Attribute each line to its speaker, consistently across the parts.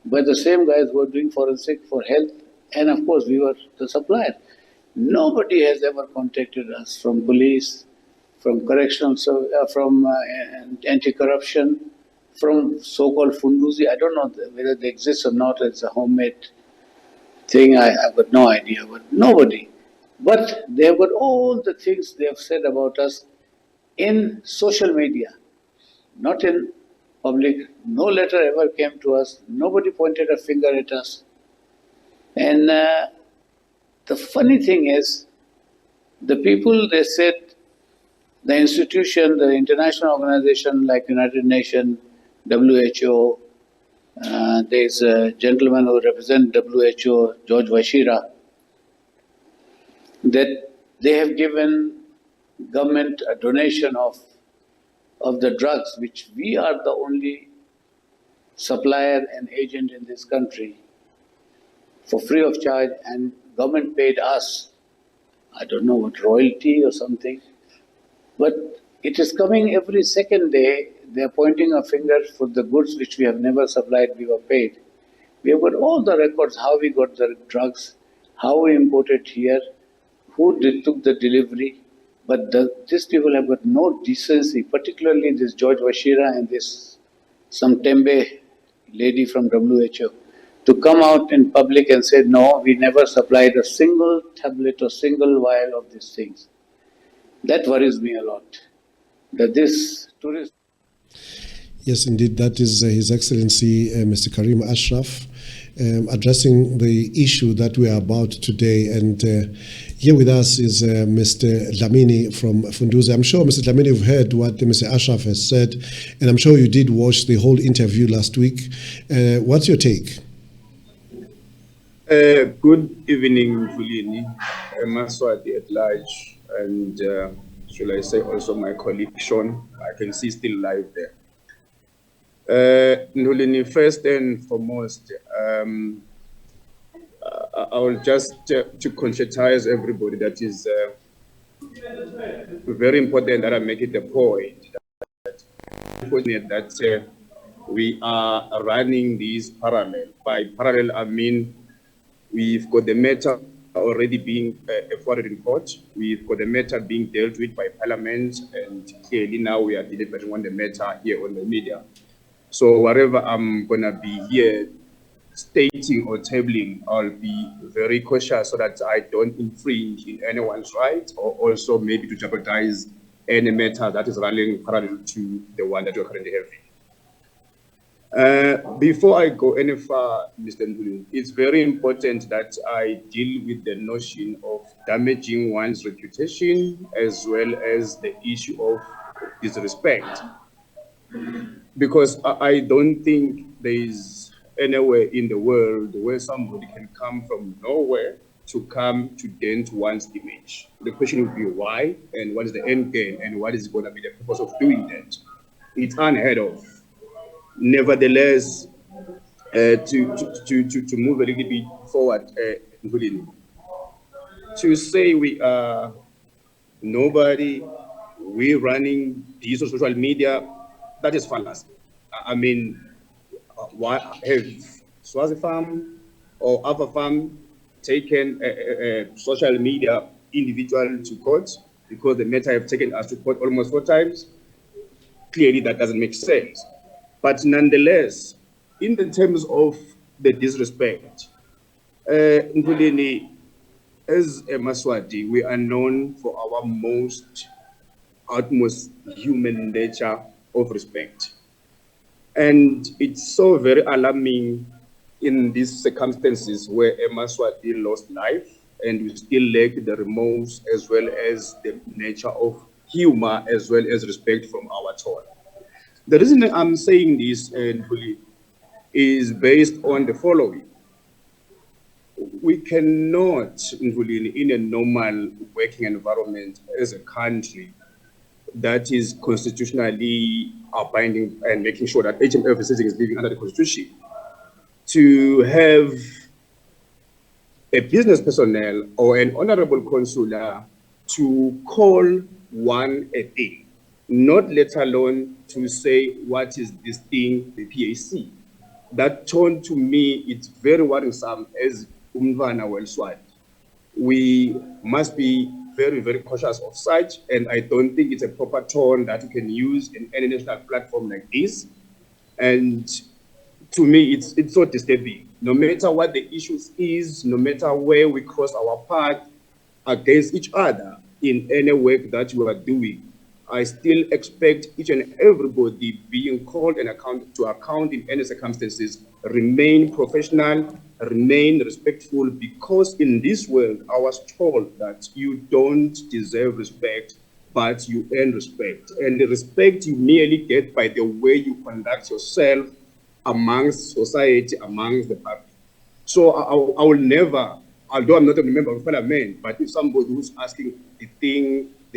Speaker 1: by the same guys who were doing forensic for health, and of course we were the supplier. Nobody has ever contacted us from police, from correctional, from anti-corruption, from so-called Funduzi. I don't know whether they exist or not. It's a homemade thing. I've got no idea, but nobody. But they have got all the things they have said about us in social media, not in public. No letter ever came to us. Nobody pointed a finger at us. And the funny thing is, the people, they said, the institution, the international organization like United Nations, WHO, there's a gentleman who represents WHO, George Vashira, that they have given government a donation of the drugs, which we are the only supplier and agent in this country, for free of charge, and government paid us, I don't know what, royalty or something. But it is coming every second day. They are pointing a finger for the goods which we have never supplied, we were paid. We have got all the records, how we got the drugs, how we imported here, who took the delivery. But these people have got no decency, particularly this George Vashira and this some Tembe lady from WHO, to come out in public and say, no, we never supplied a single tablet or single vial of these things. That worries me a lot, that this tourist...
Speaker 2: Yes, indeed, that is His Excellency Mr. Karim Ashraff addressing the issue that we are about today. And here with us is Mr. Dlamini from Funduzi. I'm sure, Mr. Dlamini, you've heard what Mr. Ashraff has said, and I'm sure you did watch the whole interview last week. What's your take?
Speaker 3: Good evening, Vulini, Maswati at large, and should I say also my colleague Sean. I can see still live there. Nulini, first and foremost, I will just to conscientize everybody that is very important that I make it a point that we are running these parallel. By parallel, I mean we've got the matter already being forwarded in court. We've got the matter being dealt with by Parliament, and clearly now we are delivering on the matter here on the media. So whatever I'm going to be here stating or tabling, I'll be very cautious so that I don't infringe in anyone's right, or also maybe to jeopardize any matter that is running parallel to the one that we're currently having. Before I go any far, Mr. Ndulu, it's very important that I deal with the notion of damaging one's reputation as well as the issue of disrespect. Because I don't think there is anywhere in the world where somebody can come from nowhere to come to dent one's image. The question would be why, and what is the end game, and what is going to be the purpose of doing that? It's unheard of. Nevertheless, to move a little bit forward, to say we are nobody, we're running digital social media, that is fallacy. I mean, why have Swazi Farm or other farm taken social media individual to court because the matter have taken us to court almost 4 times? Clearly, that doesn't make sense. But nonetheless, in the terms of the disrespect, Nkuleni, as a Maswati, we are known for our utmost human nature of respect. And it's so very alarming in these circumstances where a Maswati lost life and we still lack the remorse as well as the nature of humor as well as respect from our tone. The reason I'm saying this is based on the following. We cannot, in a normal working environment as a country that is constitutionally binding and making sure that HMF is living under the Constitution, to have a business personnel or an honorable consular to call one a thing, not let alone to say what is this thing, the PAC. That tone to me, it's very worrisome as Umvana Welswat. We must be very, very cautious of such, and I don't think it's a proper tone that you can use in any national platform like this. And to me, it's so disturbing. No matter what the issues is, no matter where we cross our path against each other in any work that we are doing, I still expect each and everybody being called and to account in any circumstances, remain professional, remain respectful, because in this world, I was told that you don't deserve respect, but you earn respect. And the respect you merely get by the way you conduct yourself amongst society, amongst the public. So I will never, although I'm not a member of parliament, but if somebody who's asking the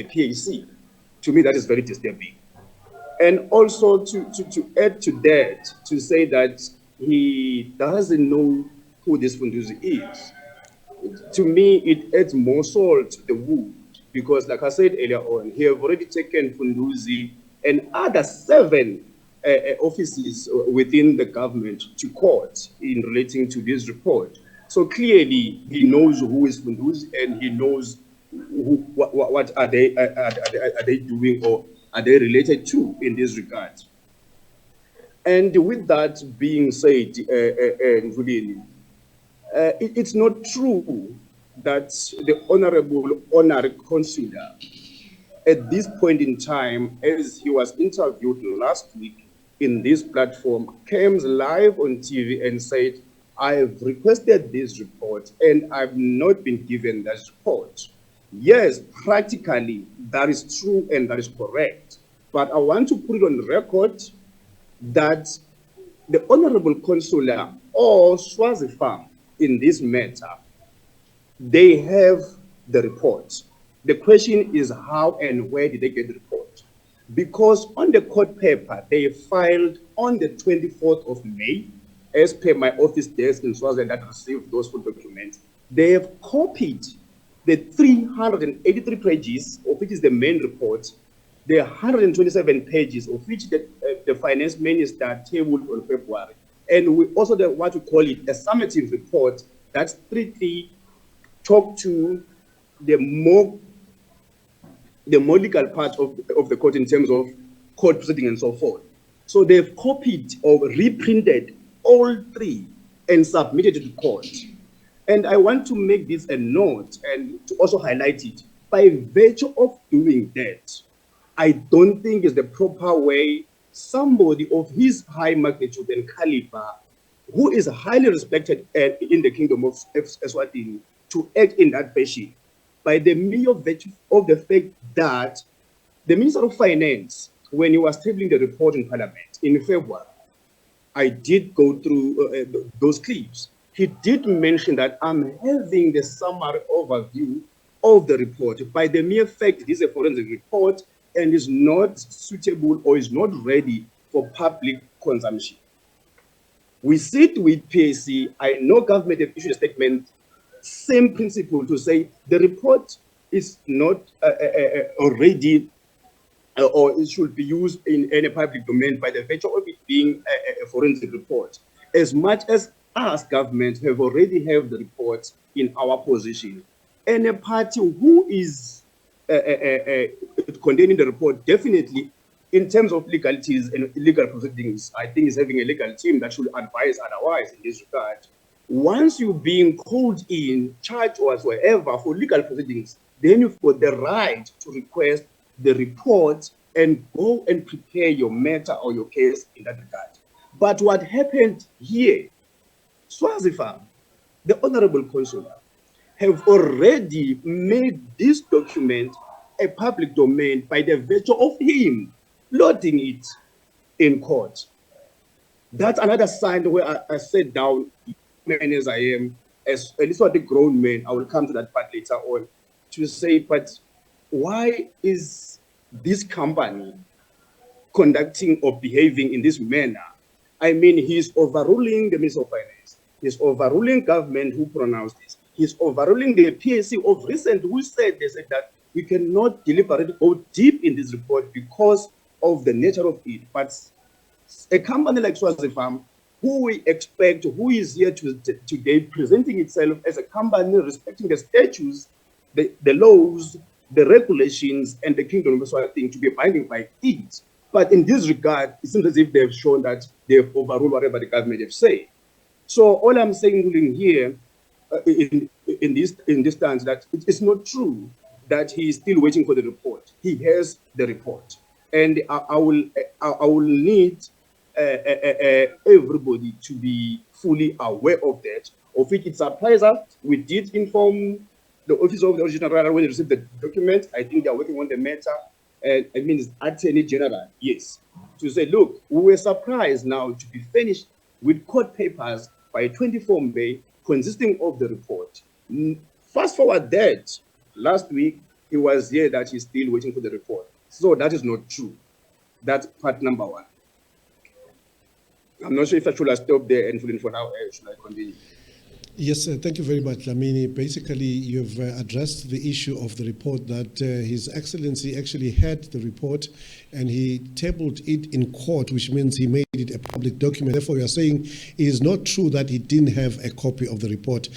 Speaker 3: PAC, to me, that is very disturbing. And also to add to that, to say that he doesn't know who this Funduzi is, to me, it adds more salt to the wound, because like I said earlier on, he have already taken Funduzi and other 7 offices within the government to court in relating to this report. So clearly, he knows who is Funduzi, and he knows what are they doing, or are they related to in this regard. And with that being said, Ndulini, it's not true that the Honorable Honorary Consular, at this point in time, as he was interviewed last week in this platform, came live on TV and said, I have requested this report and I've not been given that report. Yes, practically, that is true and that is correct. But I want to put it on record that the Honorable Consular or Swazi Farm in this matter, they have the report. The question is how and where did they get the report? Because on the court paper, they filed on the 24th of May, as per my office desk in Swaziland that received those full documents, they have copied the 383 pages, of which is the main report, the 127 pages, of which the finance minister tabled on February. And we also what we call it a summative report that strictly talk to the more legal part of the court in terms of court proceeding and so forth. So they've copied or reprinted all 3 and submitted it to court. And I want to make this a note and to also highlight it. By virtue of doing that, I don't think is the proper way somebody of his high magnitude and caliber, who is highly respected in the Kingdom of Eswatini, to act in that fashion, by the mere virtue of the fact that the Minister of Finance, when he was tabling the report in Parliament in February, I did go through those clips. He did mention that I'm having the summary overview of the report. By the mere fact it is a forensic report and is not suitable or is not ready for public consumption. We sit with PAC. I know government have issued a statement, same principle, to say the report is not already or it should be used in any public domain by the virtue of it being a forensic report. As much as us, government, have already have the report in our position, and a party who is containing the report, definitely, in terms of legalities and legal proceedings, I think is having a legal team that should advise otherwise in this regard. Once you're being called in, charged or whatsoever for legal proceedings, then you've got the right to request the report and go and prepare your matter or your case in that regard. But what happened here, Swazi Farm, the Honorable Consular, have already made this document a public domain by the virtue of him loading it in court. That's another sign where I sat down, man as I am, as at least a grown man, I will come to that part later on, to say, but why is this company conducting or behaving in this manner? I mean, he's overruling the Minister of Finance. He's overruling government who pronounced this. He's overruling the PAC of recent who said, they said that we cannot deliberately go deep in this report because of the nature of it. But a company like Swazi Farm who we expect, who is here today presenting itself as a company respecting the statutes, the laws, the regulations, and the Kingdom of Israel thing to be binding by it. But in this regard, it seems as if they've shown that they've overruled whatever the government have said. So all I'm saying ruling here in this stance that it's not true that he is still waiting for the report. He has the report, and I will need everybody to be fully aware of that. Of which it surprised us. We did inform the Office of the Original General when they received the document. I think they are working on the matter. And I mean, it's Attorney General, yes, to say, look, we were surprised now to be finished with court papers by 24 May, consisting of the report. Fast forward that, last week, he was here that he's still waiting for the report. So that is not true. That's part number one. I'm not sure if I should have stopped there and for now, should I continue?
Speaker 2: Yes, thank you very much, Lamini. Basically, you've addressed the issue of the report that His Excellency actually had the report and he tabled it in court, which means he made it a public document. Therefore, you are saying it is not true that he didn't have a copy of the report.